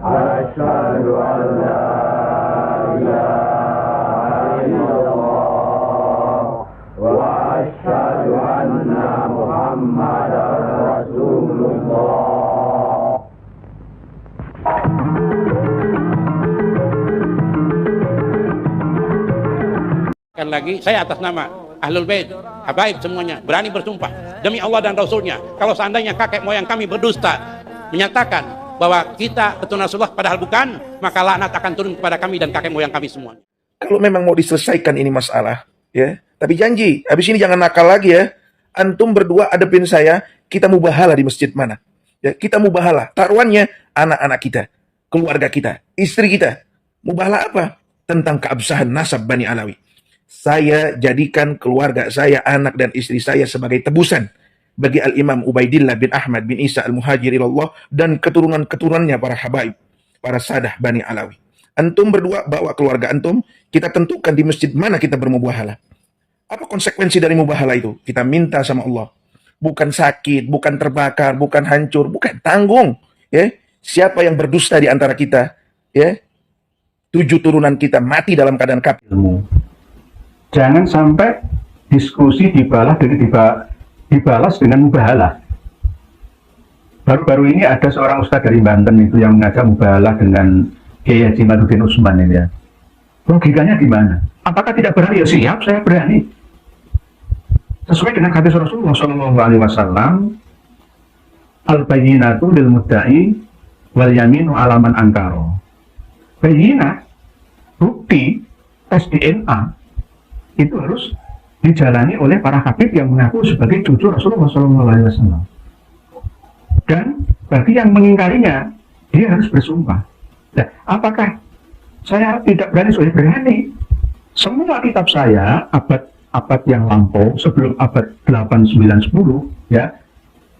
أشهد أن لا إله إلا الله وأشهد أن محمدا رسول الله. Lagi saya atas nama Ahlul Bait, habaib semuanya berani bersumpah demi Allah dan Rasulnya, kalau seandainya kakek moyang kami berdusta menyatakan bahwa kita keturunan Rasulullah padahal bukan, maka laknat akan turun kepada kami dan kakek moyang kami semua. Kalau memang mau diselesaikan ini masalah, ya, tapi janji, habis ini jangan nakal lagi ya. Antum berdua adepin saya, kita mubahalah di masjid mana? Ya, kita mubahalah. Taruhannya anak-anak kita, keluarga kita, istri kita. Mubahalah apa? Tentang keabsahan nasab Bani Alawi. Saya jadikan keluarga saya, anak dan istri saya sebagai tebusan bagi Al-Imam Ubaidillah bin Ahmad bin Isa Al-Muhajir ilallah dan keturunan-keturunannya para habaib, para sadah Bani Alawi. Antum berdua bawa keluarga antum, kita tentukan di masjid mana kita bermubahalah. Apa konsekuensi dari mubahalah itu? Kita minta sama Allah. Bukan sakit, bukan terbakar, bukan hancur, bukan tanggung. Ya, siapa yang berdusta di antara kita, ya, 7 turunan kita mati dalam keadaan kafir. Jangan sampai diskusi dibalas dengan mubahalah. Baru-baru ini ada seorang ustadz dari Banten itu yang mengajak mubahalah dengan Kiai Haji Madudin Usman ini ya. Logikanya gimana? Apakah tidak berani? Ya siap, saya berani. Sesuai dengan hadis Rasulullah SAW, al-bayyinatu lil mudda'i wal yaminu alaman angkaro. Bayyinah, bukti tes DNA itu harus dijalani oleh para habib yang mengaku sebagai cucu Rasulullah SAW. Dan bagi yang mengingkarinya, dia harus bersumpah. Nah, apakah saya tidak berani? Saya berani. Semua kitab saya abad yang lampau sebelum abad 8, 9, 10 ya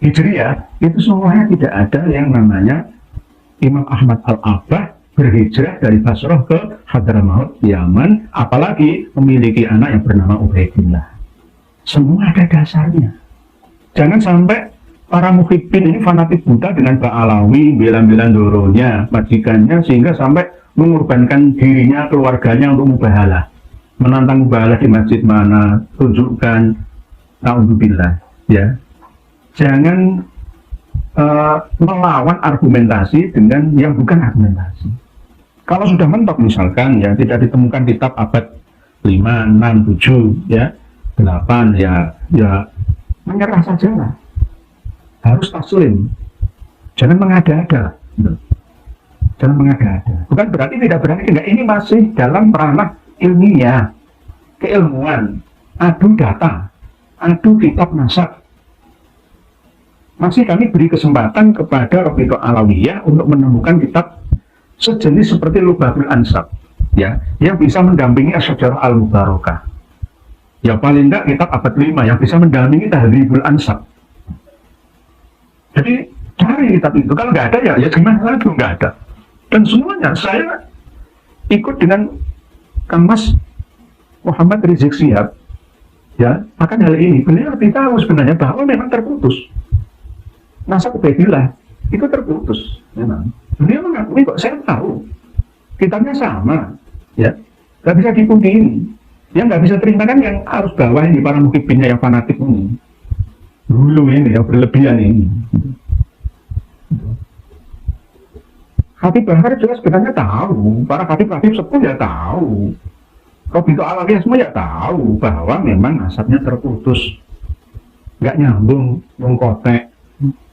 Hijriah itu semuanya tidak ada yang namanya Imam Ahmad Al-Abbah berhijrah dari Basrah ke Hadramaut, Yaman, apalagi memiliki anak yang bernama Ubaidillah. Semua ada dasarnya. Jangan sampai para muhibbin ini fanatik buta dengan Pak Alawi, bela-bela doronya, majikannya, sehingga sampai mengorbankan dirinya, keluarganya untuk mubahalah. Menantang mubahalah di masjid mana, tunjukkan, na'udzubillah, ya. Jangan melawan argumentasi dengan yang bukan argumentasi. Kalau sudah mentok misalkan ya tidak ditemukan kitab abad 5, 6, 7 ya 8 ya menyerah saja lah. Harus taslim. Jangan mengada-ada. Jangan mengada-ada. Bukan berarti tidak berani, enggak, ini masih dalam ranah ilmiah, keilmuan, adu data, adu kitab nasab. Masih kami beri kesempatan kepada Rabi'ah Alawiyah untuk menemukan kitab sejenis seperti Lubabul Ansab ya, yang bisa mendampingi Asy-Syajarah Al-Mubarakah. Ya paling tidak kitab abad 5 yang bisa mendampingi Tahdhibul Ansab. Jadi cari kitab itu, kalau nggak ada ya gimana lagi, nggak ada. Dan semuanya saya ikut dengan Kang Mas Muhammad Rizik Syihab ya akan hal ini. Beliau lebih tahu sebenarnya bahwa memang terputus. Nasab Ubaidillah itu terputus memang. Beliau mengakui kok, saya tahu kitabnya sama ya, nggak bisa dipungkiri. Yang nggak bisa terima kan yang harus bawah ini, para muhibbinnya yang fanatik ini, dulu ini yang berlebihan ini. Habib Bahar juga sebenarnya tahu, para habib sepuh ya tahu, Rabi'ah Alawiyah semua ya tahu bahwa memang nasabnya terputus, nggak nyambung, mengkotek.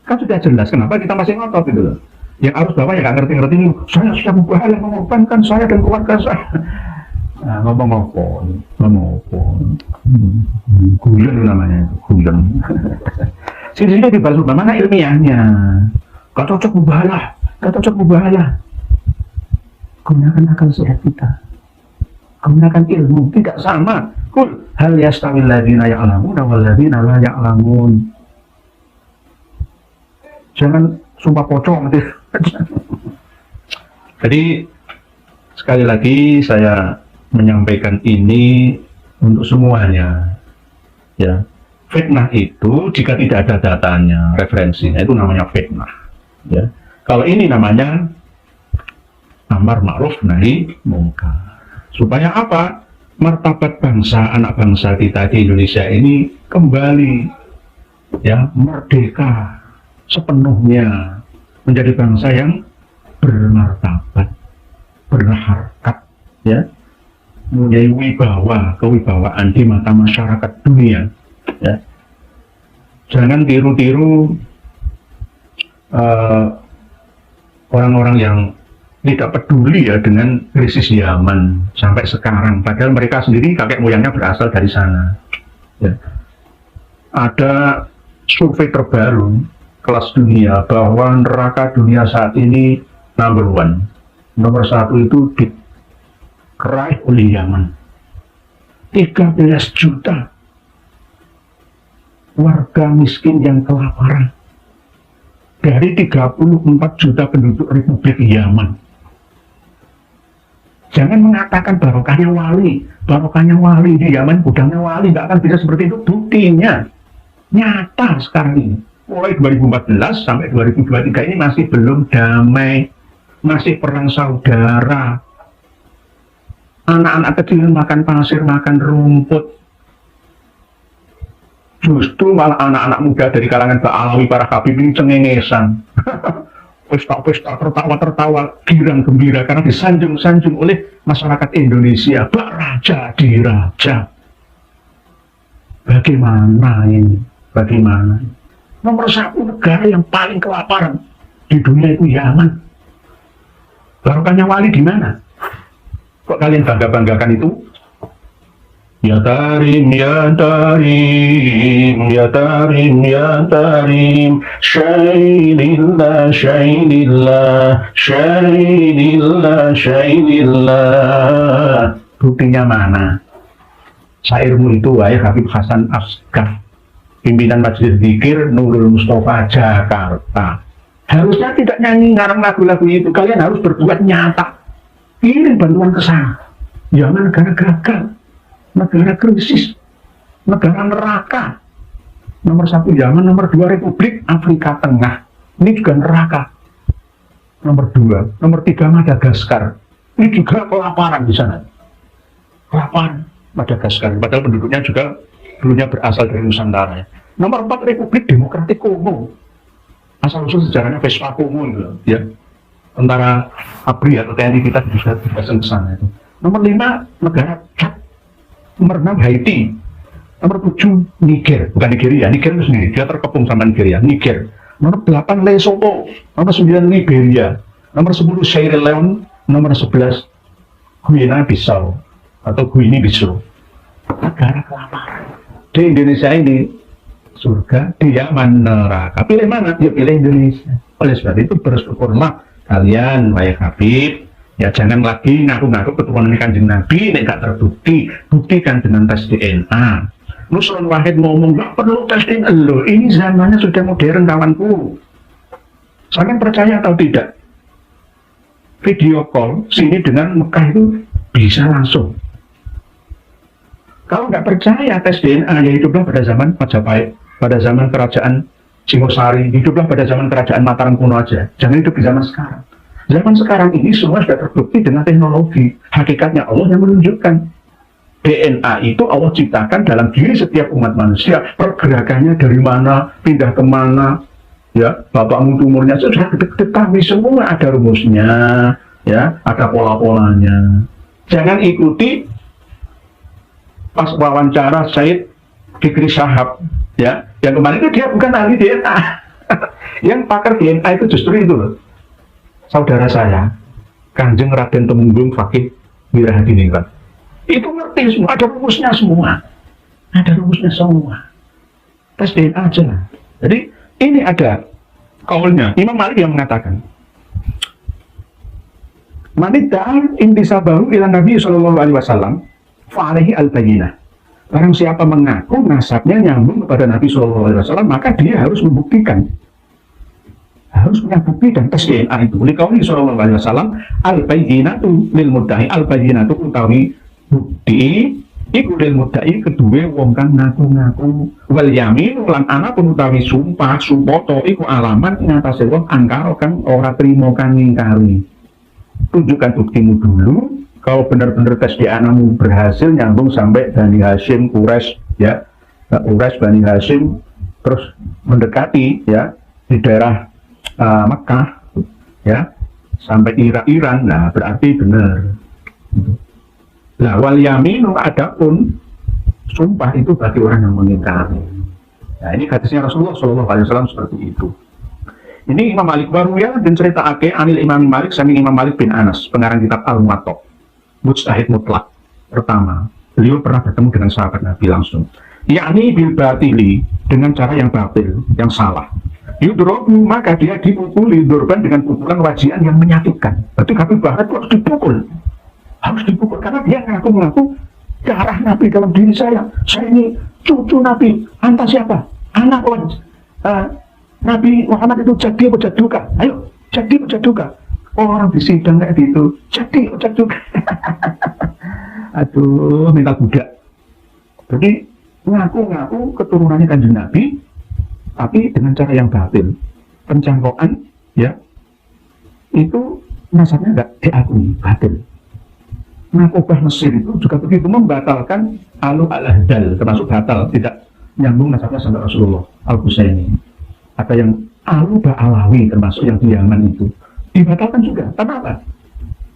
Kan sudah jelas, kenapa kita masih ngotot gitu loh. Yang harus bawa ya nggak ngerti-ngerti ini, saya siap mubahalah mengorbankan saya dan keluarga saya. Nah, ngomong apa? Guyon namanya, guyon. Sini dibalas mana ilmiahnya? Gak cocok mubahalah, gak cocok mubahalah. Gunakan akal sehat kita, gunakan ilmu, tidak sama. Kul hal yastawil ladzina ya'lamun wal ladzina la ya'lamun. Jangan sumpah pocong nanti. Jadi sekali lagi saya menyampaikan ini untuk semuanya ya. Fitnah itu jika tidak ada datanya, referensinya, itu namanya fitnah ya. Kalau ini namanya amar ma'ruf nahi mungkar. Supaya apa? Martabat bangsa, anak bangsa kita di Indonesia ini kembali ya merdeka sepenuhnya, menjadi bangsa yang bermartabat, berharkat, ya, mempunyai wibawa, kewibawaan di mata masyarakat dunia. Ya. Jangan tiru-tiru orang-orang yang tidak peduli ya dengan krisis Yaman sampai sekarang, padahal mereka sendiri kakek moyangnya berasal dari sana. Ya. Ada survei terbaru kelas dunia bahwa neraka dunia saat ini number one, nomor satu itu diraih oleh Yaman. 13 juta warga miskin yang kelaparan dari 34 juta penduduk Republik Yaman. Jangan mengatakan barokahnya wali di Yaman, gudangnya wali, nggak akan bisa seperti itu. Buktinya nyata sekarang ini. Mulai 2014 sampai 2023 ini masih belum damai, masih perang saudara. Anak-anak kecil makan pasir, makan rumput. Justru malah anak-anak muda dari kalangan Ba'alawi, para habib ini cengengesan. Pesta-pesta, tertawa-tertawa, girang gembira karena disanjung-sanjung oleh masyarakat Indonesia. Bak raja di raja. Bagaimana ini? Bagaimana? Nomor satu negara yang paling kelaparan di dunia itu Yaman. Barokahnya wali di mana? Kok kalian bangga-banggakan itu? Ya tarim, ya tarim, ya tarim, ya tarim, syailillah, syailillah, syailillah, syailillah. Buktinya mana? Syairmu itu, wahai Habib Hasan Asghaf, pimpinan Majelis Zikir Nurul Mustafa Jakarta. Harusnya tidak nyanyi ngarang lagu-lagu itu, kalian harus berbuat nyata. Kirim bantuan ke sana. Jangan negara gagal, negara krisis, negara neraka. Nomor satu Yaman, nomor dua Republik Afrika Tengah. Ini juga neraka. Nomor dua, nomor tiga Madagaskar. Ini juga kelaparan di sana. Kelaparan Madagaskar. Padahal penduduknya juga dulunya berasal dari Nusantara. Nomor empat Republik Demokratik Kongo. Asal-usul sejarahnya Vespa Kongo itu, ya. Tentara ABRI atau TNI kita bisa ke sana itu. Nomor lima negara Chad. Nomor 6 Haiti, nomor 7 Niger, bukan Nigeria, Niger itu sendiri, dia terkepung sama Nigeria, Niger. Nomor 8 Lesotho, nomor 9 Liberia, nomor 10 Sierra Leone, nomor 11 Guinea Bissau atau Guinea Bissau. Negara kelaparan. Di Indonesia ini surga, di Yaman neraka. Pilih mana? Ya pilih Indonesia. Oleh sebab itu bersyukurlah kalian, wahai Habib. Ya jangan lagi ngaku-ngaku keturunan Kanjeng Nabi, nek gak terbukti, buktikan dengan tes DNA. Nusron Wahid ngomong, gak perlu tes DNA, loh ini zamannya sudah modern kawanku. Kalian percaya atau tidak? Video call sini dengan Mekah itu bisa langsung. Kalau nggak percaya tes DNA, ya hiduplah pada zaman Majapahit, pada zaman kerajaan Singosari, hiduplah pada zaman kerajaan Mataram kuno aja. Jangan hidup di zaman sekarang. Zaman sekarang ini semua sudah terbukti dengan teknologi. Hakikatnya Allah yang menunjukkan. DNA itu Allah ciptakan dalam diri setiap umat manusia. Pergerakannya dari mana, pindah kemana, ya, bapakmu tumornya sudah diketahui semua, ada rumusnya, ya, ada pola-polanya. Jangan ikuti pas wawancara Said Fikri Syahab, ya, yang kemarin itu dia bukan ahli DNA. Yang pakar DNA itu justru itu loh. Saudara saya, Kanjeng Raden Temunggung Fakih Wirahadiningrat. Itu ngerti semua, ada rumusnya semua. Ada rumusnya semua. Tes DNA aja. Jadi ini ada kaulnya. Imam Malik yang mengatakan, Manidda'a intisabahu ila Nabi sallallahu alaihi wasallam fa'alaihi al-bayyinah. Barang siapa mengaku nasabnya nyambung kepada Nabi sallallahu alaihi wasallam, maka dia harus membuktikan. Harus punya bukti dan tes DNA itu. Liqauli sallallahu alaihi wasallam, al-bayyinatu lil mudda'i, al-bayyinatu utawi bukti iku lil mudda'i kedue wong kang ngaku-ngaku, wal yamin lan ana pun utawi sumpah supoto iku alamat ngatasé wong angkara kang ora trimo kang ngingkari. tunjukkan buktimu dulu. Kalau benar-benar tes DNA-mu berhasil nyambung sampai Bani Hashim, Quraisy, ya, Quraisy, Bani Hashim, terus mendekati, ya, di daerah Mekah, ya, sampai Iran, nah berarti benar. Nah, wal yaminu adapun sumpah itu bagi orang yang mengingkari. Nah, ini hadisnya Rasulullah SAW seperti itu. Ini Imam Malik baru ya dan cerita anil Imam Malik sami Imam Malik bin Anas, pengarang kitab Al-Muwatta. Mujtahid mutlak. Pertama, beliau pernah bertemu dengan sahabat Nabi langsung. Yakni bil batili, dengan cara yang batil, yang salah. Yudrobu, maka dia dipukuli durban dengan pukulan wajian yang menyakitkan. Berarti kami bahkan harus dipukul. Harus dipukul karena dia mengaku darah Nabi dalam diri saya ini cucu Nabi. Anta siapa? Anak Nabi Muhammad itu jadi apa jaduka? Ayo, jadi apa jaduka? Orang di sidang kayak gitu, jadi apa jaduka? Aduh, minta budak. Jadi ngaku-ngaku keturunannya Kanjeng Nabi, tapi dengan cara yang batil. Pencangkokan, ya, itu nasabnya nggak diakui, batil. Nakobah Mesir itu juga begitu, membatalkan alu al-hadal, termasuk batal, tidak nyambung nasabnya sampai Rasulullah Al-Husaini. Ada yang alu Alawi, termasuk yang di Yaman itu, dibatalkan juga. Karena apa?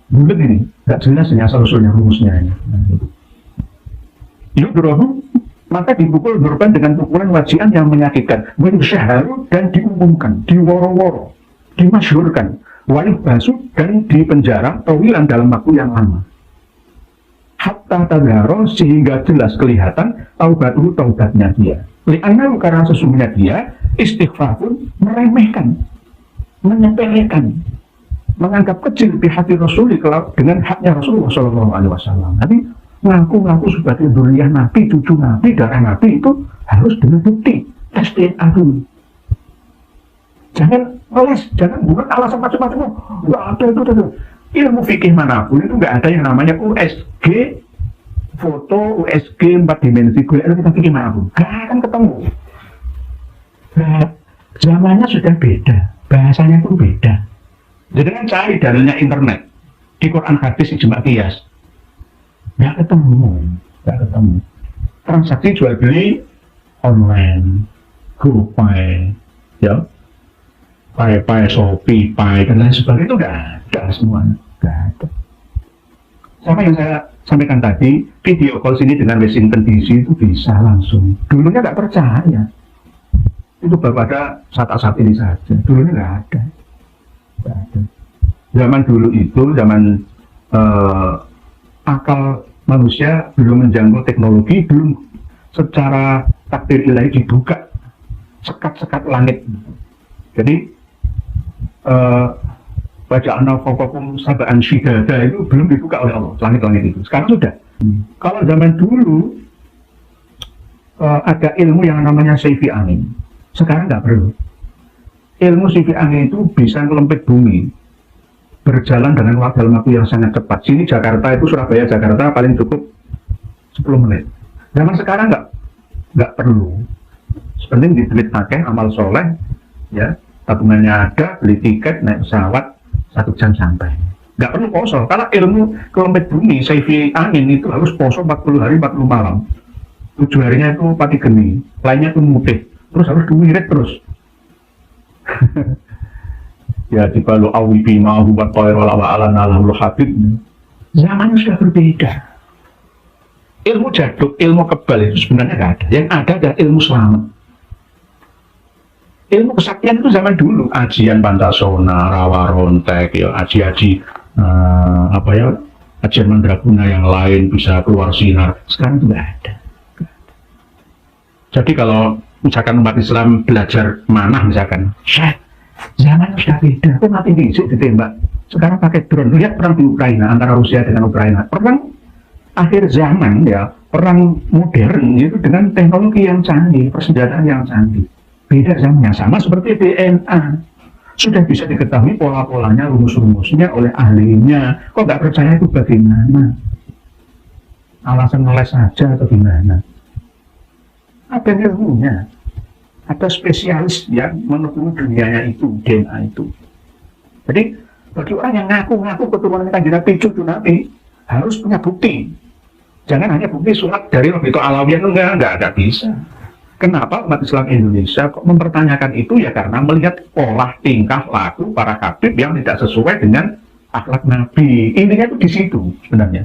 Bulat ini, nggak jelas ini asal-usulnya, rumusnya ini. Yudrohu, maka dipukul durban dengan pukulan wajian yang menyakitkan. Wansyaharu, dan diumumkan, diworo-woro, dimasyhurkan, walih basu, dan dipenjara tawilan dalam waktu yang lama. Hatta tadharo, sehingga jelas kelihatan taubatnya dia. Li'annahu, karena sesungguhnya dia istighfarun, meremehkan, menyepelekan, menganggap kecil di hati Rasul dengan haknya Rasulullah SAW. Tapi ngaku-ngaku sebagai dzurriyyah Nabi, cucu Nabi, darah Nabi itu harus dengan bukti, tes DNA dulu. Jangan oles, jangan buat alasan macam-macam. Nggak ada itu. Ilmu fikih manapun itu nggak ada yang namanya USG foto, USG 4 dimensi. Gue kita fikih manapun nggak akan ketemu. Nah, zamannya sudah beda, bahasanya pun beda. Jadi kan cari dalilnya internet di Quran hadis ijma qiyas, nggak ketemu. Transaksi jual beli online, GoPay, ya, Pay, Shopee, Pay, dan lain sebagainya itu nggak ada semuanya, nggak ada. Sama yang saya sampaikan tadi, video call sini dengan Washington DC itu bisa langsung. Dulunya nggak percaya, itu baru ada saat ini saja. Dulunya nggak ada. Zaman dulu itu zaman akal manusia belum menjangkau teknologi, belum secara takdir ilahi dibuka sekat-sekat langit. Jadi bacaan al-fawqakum sab'an syidada itu belum dibuka oleh Allah, langit-langit itu. Sekarang sudah. Kalau zaman dulu ada ilmu yang namanya sayfi angin. Sekarang nggak perlu. Ilmu sayfi angin itu bisa ngelempit bumi, berjalan dengan dalam waktu yang sangat cepat. Sini Jakarta itu, Surabaya Jakarta paling cukup 10 menit. Zaman sekarang nggak perlu. Sepenting ditelit pakai amal soleh, ya, tabungannya ada, beli tiket, naik pesawat, 1 jam sampai. Nggak perlu poso, karena ilmu kelempit bumi, sayfi angin itu harus poso 40 hari, 40 malam. 7 harinya itu pati geni, lainnya itu mutih, terus harus diwirid terus. Ya dibalu awi bima hubat toir wala wa'alan alhamdul habib. Zamannya sudah berbeda. Ilmu jaduk, ilmu kebal itu sebenarnya nggak ada. Yang ada adalah ilmu selamat. Ilmu kesaktian itu zaman dulu, ajian Pantasona, Rawa Rontek, ya, aji-aji ajian Mandraguna yang lain bisa keluar sinar. Sekarang itu nggak ada. Jadi kalau misalkan umat Islam belajar manah misalkan, zaman sudah beda. Itu mati fisik ditembak. Sekarang pakai drone. Lihat perang di Ukraina antara Rusia dengan Ukraina. Perang akhir zaman, ya, perang modern itu dengan teknologi yang canggih, persenjataan yang canggih. Beda zamannya, sama seperti DNA. Sudah bisa diketahui pola-polanya, rumus-rumusnya oleh ahlinya. Kok nggak percaya itu bagaimana? Alasan ngeles saja atau gimana? Ada ilmunya. Ada spesialis yang menekuni dunianya itu, DNA itu. Jadi Bagi orang yang ngaku-ngaku keturunan Kanjeng Nabi, cucu Nabi, harus punya bukti. Jangan hanya bukti surat dari Robiqah Alawiyah, enggak bisa. Kenapa umat Islam Indonesia kok mempertanyakan itu? Ya karena melihat pola tingkah laku para khatib yang tidak sesuai dengan akhlak Nabi. Intinya itu di situ sebenarnya.